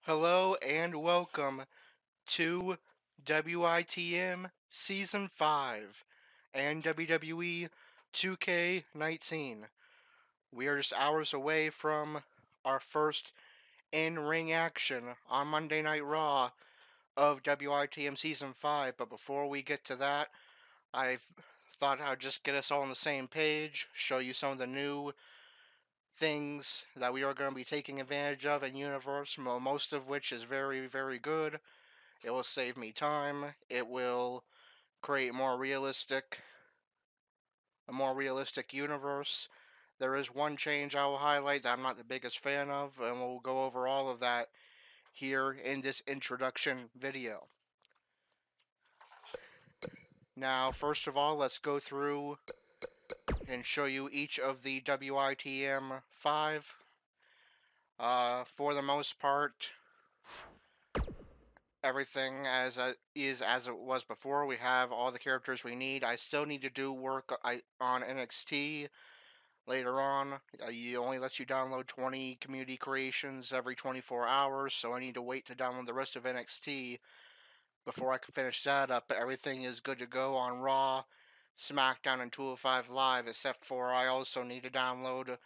Hello and welcome to WITM Season 5 and WWE 2K19. We are just hours away from our first in-ring action on Monday Night Raw of WITM Season 5, but before we get to that, I thought I'd just get us all on the same page, show you some of the new things that we are going to be taking advantage of in Universe, most of which is very, very good. It will save me time. It will create a more realistic universe. There is one change I will highlight that I'm not the biggest fan of, and we'll go over all of that here in this introduction video. Now, first of all, let's go through and show you each of the WITM 5. For the most part, everything is as it was before. We have all the characters we need. I still need to do work on NXT later on. It only lets you download 20 community creations every 24 hours, so I need to wait to download the rest of NXT before I can finish that up. But everything is good to go on Raw, SmackDown, and 205 Live, except for I also need to download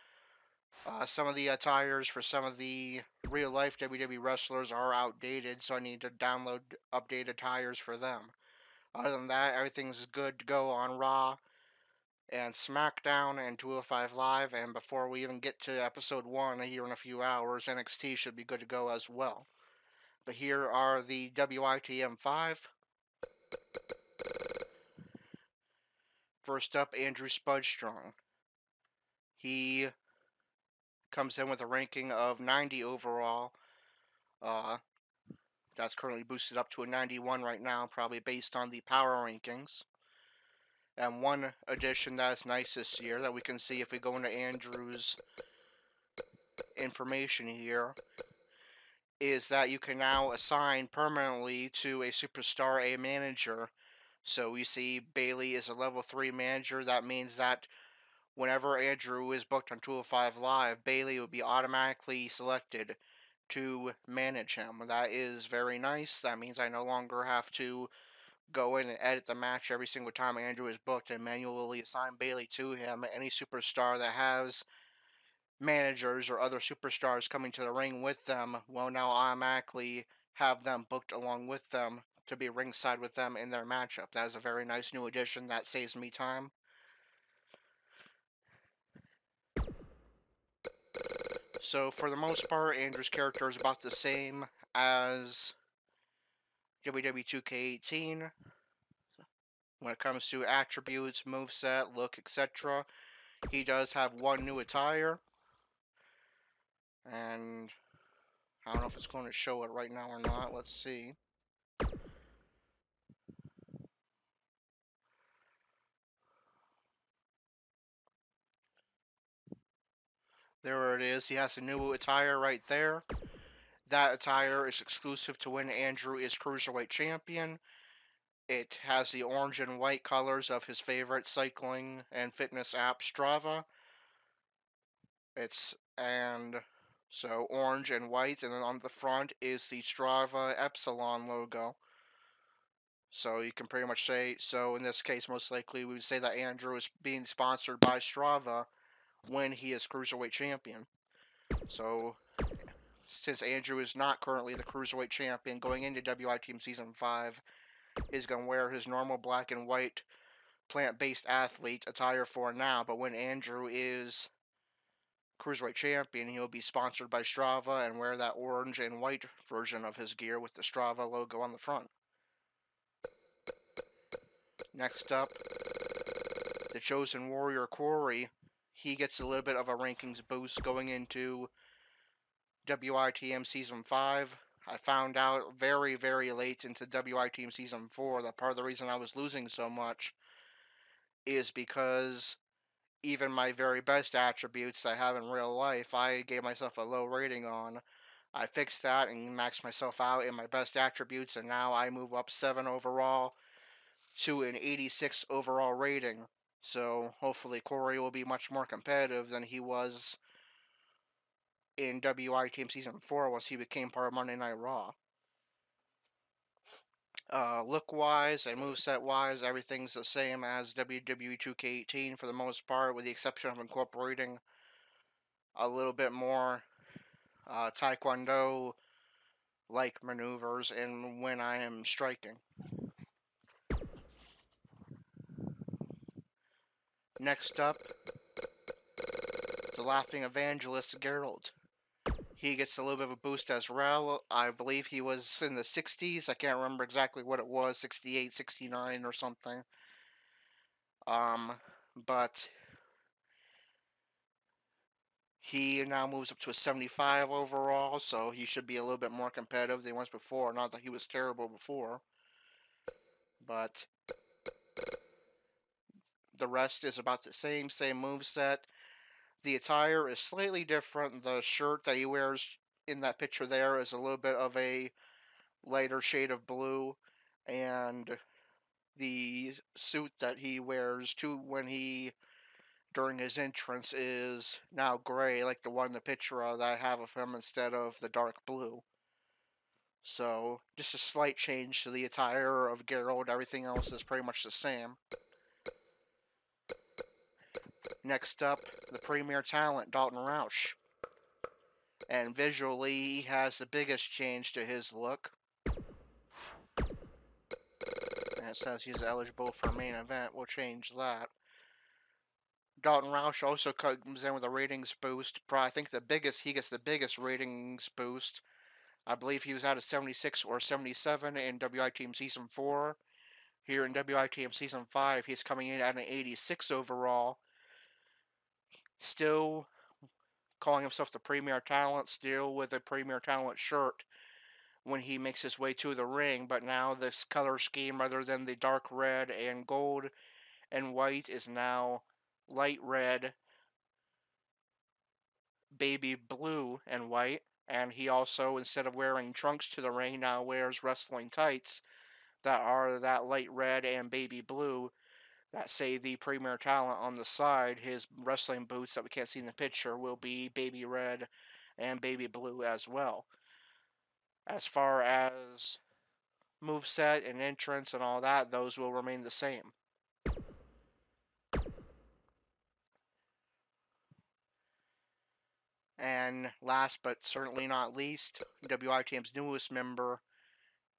some of the attires for some of the real life WWE wrestlers are outdated, so I need to download updated attires for them. Other than that, everything's good to go on Raw and SmackDown and 205 Live, and before we even get to episode 1 here in a few hours, NXT should be good to go as well. But here are the WITM 5. First up, Andrew Spudstrong. He comes in with a ranking of 90 overall. That's currently boosted up to a 91 right now, probably based on the power rankings. And one addition that's nice this year that we can see if we go into Andrew's information here is that you can now assign permanently to a superstar a manager. So we see Bailey is a level 3 manager. That means that whenever Andrew is booked on 205 Live, Bailey would be automatically selected to manage him. That is very nice. That means I no longer have to go in and edit the match every single time Andrew is booked and manually assign Bailey to him. Any superstar that has managers or other superstars coming to the ring with them will now automatically have them booked along with them to be ringside with them in their matchup. That is a very nice new addition that saves me time. So for the most part, Andrew's character is about the same as WWE 2K18 when it comes to attributes, moveset, look, etc. He does have one new attire, and I don't know if it's going to show it right now or not. Let's see. There it is. He has a new attire right there. That attire is exclusive to when Andrew is Cruiserweight Champion. It has the orange and white colors of his favorite cycling and fitness app, Strava. So orange and white, and then on the front is the Strava Epsilon logo. So you can pretty much say, so in this case, most likely we would say that Andrew is being sponsored by Strava when he is Cruiserweight Champion. So, since Andrew is not currently the Cruiserweight Champion, going into WITM Season 5, he's going to wear his normal black and white plant-based athlete attire for now, but when Andrew is Cruiserweight Champion, he'll be sponsored by Strava and wear that orange and white version of his gear with the Strava logo on the front. Next up, the Chosen Warrior Corey. He gets a little bit of a rankings boost going into WITM Season 5. I found out very, very late into WITM Season 4 that part of the reason I was losing so much is because even my very best attributes that I have in real life, I gave myself a low rating on. I fixed that and maxed myself out in my best attributes, and now I move up 7 overall to an 86 overall rating. So hopefully Corey will be much more competitive than he was in WITM Season 4 once he became part of Monday Night Raw. Look-wise and moveset-wise, everything's the same as WWE 2K18 for the most part, with the exception of incorporating a little bit more Taekwondo-like maneuvers in when I am striking. Next up, the Laughing Evangelist, Gerald. He gets a little bit of a boost as well. I believe he was in the 60s. I can't remember exactly what it was, 68, 69 or something. But he now moves up to a 75 overall, so he should be a little bit more competitive than he was before. Not that he was terrible before, but the rest is about the same moveset. The attire is slightly different. The shirt that he wears in that picture there is a little bit of a lighter shade of blue, and the suit that he wears too during his entrance is now gray, like the one in the picture that I have of him instead of the dark blue. So, just a slight change to the attire of Gerald. Everything else is pretty much the same. Next up, the premier talent, Dalton Roush. And visually, he has the biggest change to his look. And it says he's eligible for main event. We'll change that. Dalton Roush also comes in with a ratings boost. I think he gets the biggest ratings boost. I believe he was at a 76 or 77 in WITM Season 4. Here in WITM Season 5, he's coming in at an 86 overall. Still calling himself the Premier Talent, still with a Premier Talent shirt when he makes his way to the ring, but now this color scheme, rather than the dark red and gold and white, is now light red, baby blue, and white. And he also, instead of wearing trunks to the ring, now wears wrestling tights that are that light red and baby blue that say the Premier Talent on the side. His wrestling boots that we can't see in the picture will be baby red and baby blue as well. As far as moveset and entrance and all that, those will remain the same. And last but certainly not least, WITM's newest member,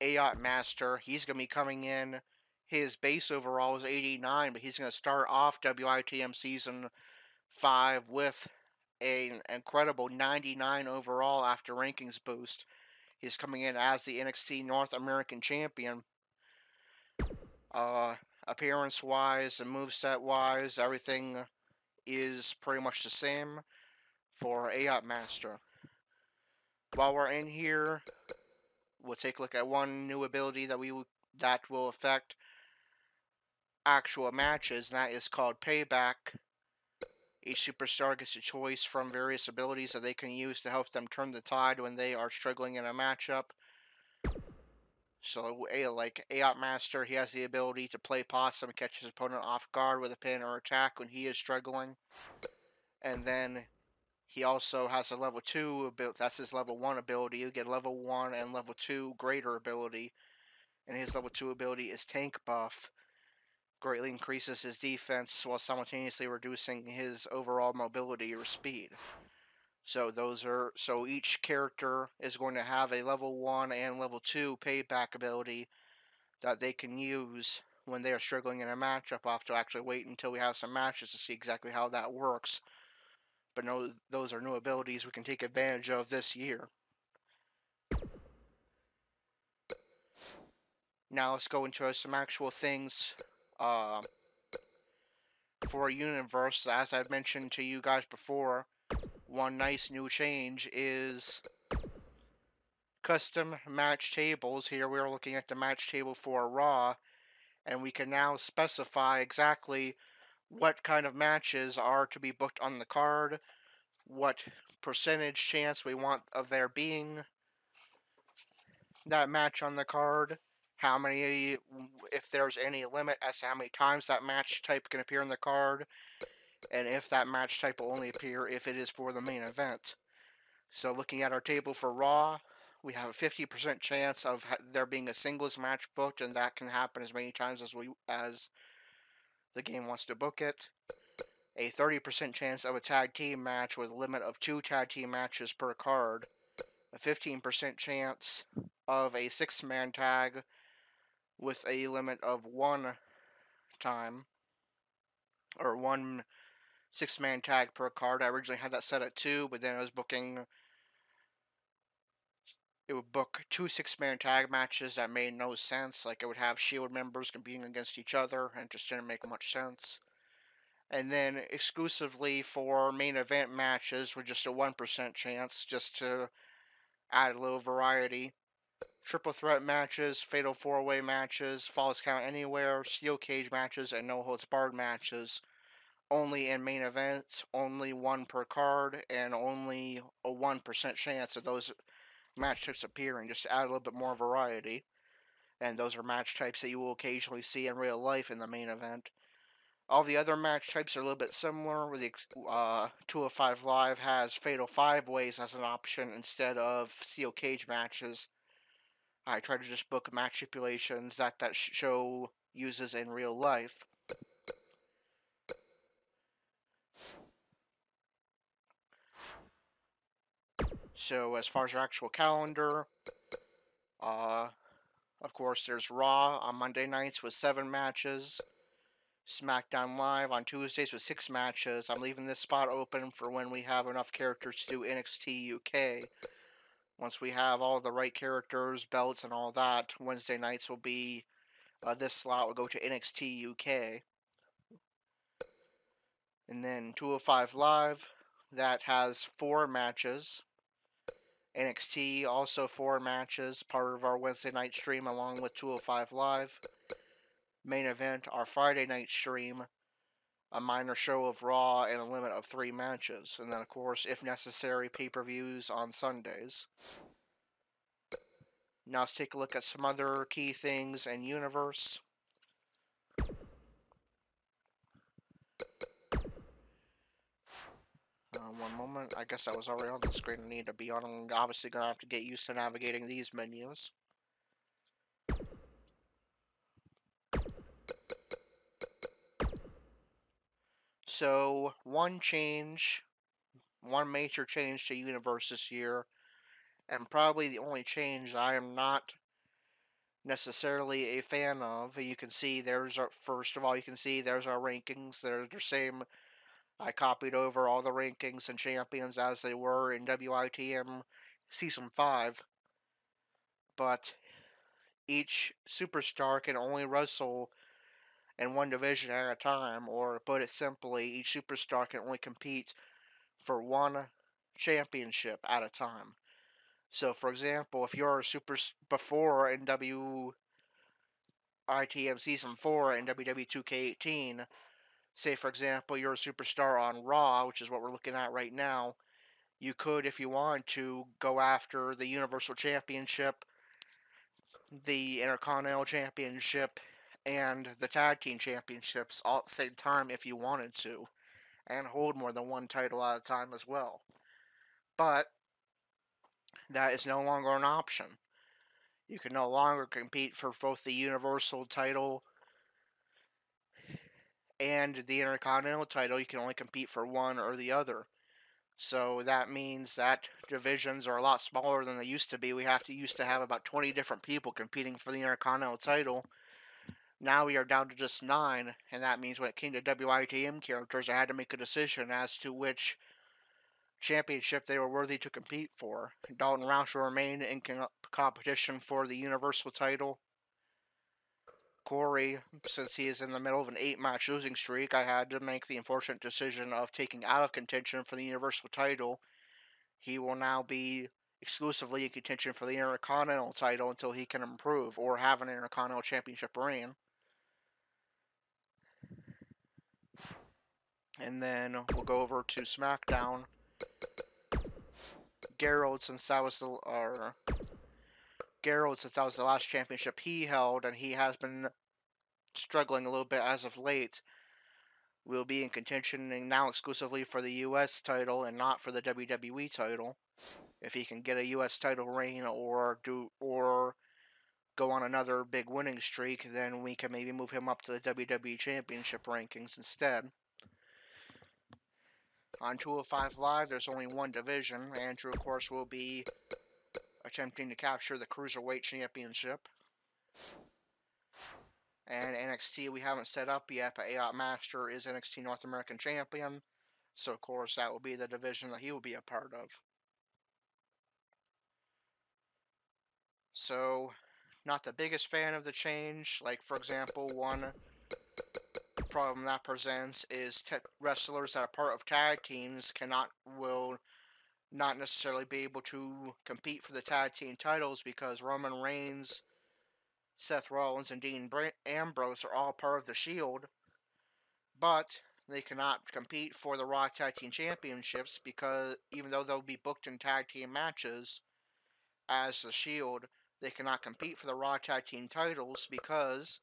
Ayot Master. He's going to be coming in. His base overall is 89, but he's going to start off WITM Season 5 with an incredible 99 overall after rankings boost. He's coming in as the NXT North American Champion. Appearance-wise and moveset-wise, everything is pretty much the same for Ayot Master. While we're in here, we'll take a look at one new ability that will affect actual matches, and that is called Payback. Each superstar gets a choice from various abilities that they can use to help them turn the tide when they are struggling in a matchup. So, like Ayot Master, he has the ability to play possum and catch his opponent off guard with a pin or attack when he is struggling. And then he also has a level 2 ability. That's his level 1 ability. You get level 1 and level 2 greater ability. And his level 2 ability is Tank Buff. Greatly increases his defense while simultaneously reducing his overall mobility or speed. So each character is going to have a level 1 and level 2 payback ability that they can use when they are struggling in a matchup. I'll have to actually wait until we have some matches to see exactly how that works. But no, those are new abilities we can take advantage of this year. Now let's go into some actual things for Universe. As I've mentioned to you guys before, one nice new change is custom match tables. Here we are looking at the match table for Raw, and we can now specify exactly what kind of matches are to be booked on the card, what percentage chance we want of there being that match on the card, how many, if there's any limit as to how many times that match type can appear on the card, and if that match type will only appear if it is for the main event. So looking at our table for Raw, we have a 50% chance of there being a singles match booked, and that can happen as many times as the game wants to book it. A 30% chance of a tag team match with a limit of 2 tag team matches per card. A 15% chance of a 6-man tag with a limit of 1 time, or 1 6-man tag per card. I originally had that set at 2, but then I was booking. It would book 2 6-man tag matches that made no sense. Like, it would have Shield members competing against each other, and it just didn't make much sense. And then exclusively for main event matches with just a 1% chance, just to add a little variety. Triple threat matches, fatal 4-way matches, falls count anywhere, steel cage matches, and no holds barred matches. Only in main events, only 1 per card, and only a 1% chance of those match types appearing, just to add a little bit more variety. And those are match types that you will occasionally see in real life in the main event. All the other match types are a little bit similar, where the 205 Live has Fatal 5-Ways as an option instead of Steel Cage matches. I try to just book match stipulations that show uses in real life. So as far as our actual calendar, of course there's Raw on Monday nights with 7 matches. SmackDown Live on Tuesdays with 6 matches. I'm leaving this spot open for when we have enough characters to do NXT UK. Once we have all the right characters, belts, and all that, Wednesday nights will be, this slot will go to NXT UK. And then 205 Live, that has 4 matches. NXT, also 4 matches, part of our Wednesday night stream along with 205 Live. Main event, our Friday night stream, a minor show of Raw, and a limit of 3 matches. And then, of course, if necessary, pay-per-views on Sundays. Now let's take a look at some other key things in Universe. One moment. I guess I was already on the screen. I need to be on. I'm obviously going to have to get used to navigating these menus. So, one major change to Universe this year, and probably the only change I am not necessarily a fan of. You can see first of all, you can see there's our rankings. They're the same. I copied over all the rankings and champions as they were in WITM Season 5. But each superstar can only wrestle in one division at a time, or put it simply, each superstar can only compete for one championship at a time. So, for example, if you're a before in WITM Season 4 and WWE 2K18, say, for example, you're a superstar on Raw, which is what we're looking at right now, you could, if you wanted to, go after the Universal Championship, the Intercontinental Championship, and the Tag Team Championships all at the same time if you wanted to, and hold more than one title at a time as well. But that is no longer an option. You can no longer compete for both the Universal title and the Intercontinental title. You can only compete for one or the other. So that means that divisions are a lot smaller than they used to be. We used to have about 20 different people competing for the Intercontinental title. Now we are down to just 9, and that means when it came to WITM characters, I had to make a decision as to which championship they were worthy to compete for. Dalton Roush will remain in competition for the Universal title. Corey, since he is in the middle of an 8-match losing streak, I had to make the unfortunate decision of taking out of contention for the Universal title. He will now be exclusively in contention for the Intercontinental title until he can improve or have an Intercontinental Championship reign. And then we'll go over to SmackDown. Gerald, since that was the last championship he held, and he has been struggling a little bit as of late, will be in contention now exclusively for the U.S. title and not for the WWE title. If he can get a U.S. title reign or go on another big winning streak, then we can maybe move him up to the WWE Championship rankings instead. On 205 Live, there's only one division. Andrew, of course, will be attempting to capture the Cruiserweight Championship. And NXT we haven't set up yet, but Aot Master is NXT North American Champion. So, of course, that will be the division that he will be a part of. So, not the biggest fan of the change. Like, for example, one problem that presents is wrestlers that are part of tag teams will not necessarily be able to compete for the tag team titles because Roman Reigns, Seth Rollins, and Dean Ambrose are all part of the Shield, but they cannot compete for the Raw Tag Team Championships because even though they'll be booked in tag team matches as the Shield, they cannot compete for the Raw Tag Team titles because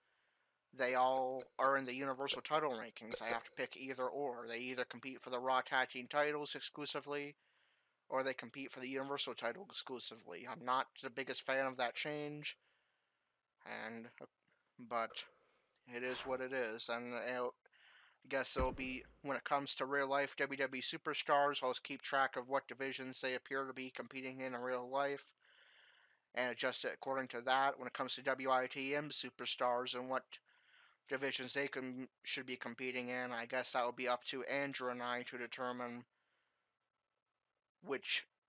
they all are in the Universal title rankings. I have to pick either or. They either compete for the Raw Tag Team titles exclusively, or they compete for the Universal title exclusively. I'm not the biggest fan of that change, but it is what it is. And I guess it'll be, when it comes to real life WWE superstars, I'll just keep track of what divisions they appear to be competing in real life and adjust it according to that. When it comes to WITM superstars and what divisions they should be competing in, I guess that will be up to Andrew and I to determine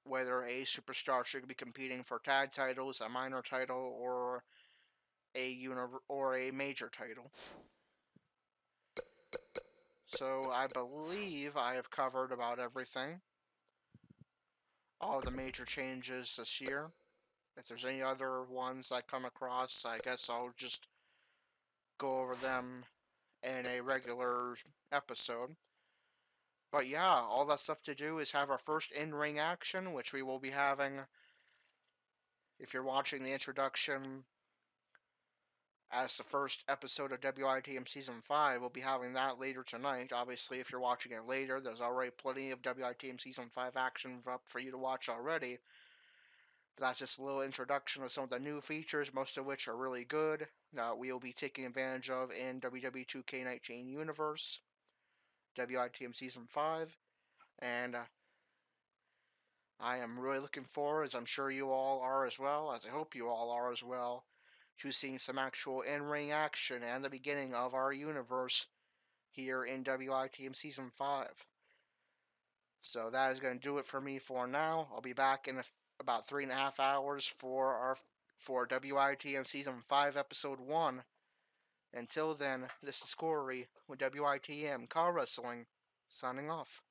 whether a superstar should be competing for tag titles, a minor title, or a major title. So I believe I have covered about everything. All of the major changes this year. If there's any other ones I come across, I guess I'll just go over them in a regular episode. But yeah, all that's left to do is have our first in-ring action, which we will be having. If you're watching the introduction as the first episode of WITM Season 5, we'll be having that later tonight. Obviously, if you're watching it later, there's already plenty of WITM Season 5 action up for you to watch already. But that's just a little introduction of some of the new features, most of which are really good, that we will be taking advantage of in WWE 2K19 Universe, WITM Season 5. And I am really looking forward, as I'm sure you all are as well, as I hope you all are as well, to seeing some actual in-ring action and the beginning of our universe here in WITM Season 5. So that is going to do it for me for now. I'll be back in about 3.5 hours for WITM Season 5 Episode 1. Until then, this is Corey with WITM Car Wrestling, signing off.